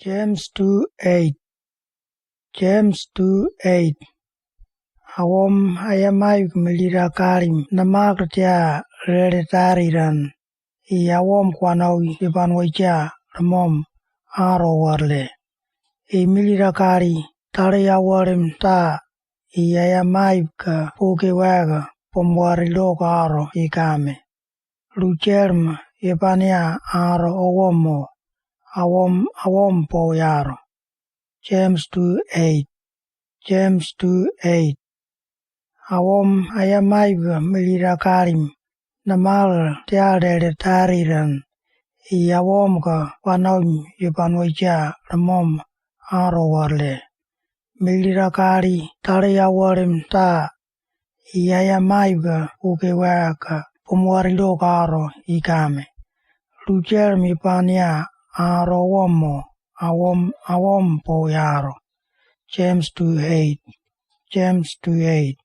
Jems 2:8 Jems 2:8 Awom ayamay melira karim namakratya redetariran awom kwanaw iban wajja ramom aro warle melira kari tare awarim ta ayamay ka poke waga pomwari aro ikame Lujere ibania aro awomo awom po yaro Jems 2:8 Jems 2:8 Awom ayamay melira karim namal tiare tariran awom ka wanaw iban wajja ramom aro warle melira kari tare awarim ta ayamay poke waga pomwari aro ikame Lujere ibania aro awom po yaro Jems 2:8 Jems 2:8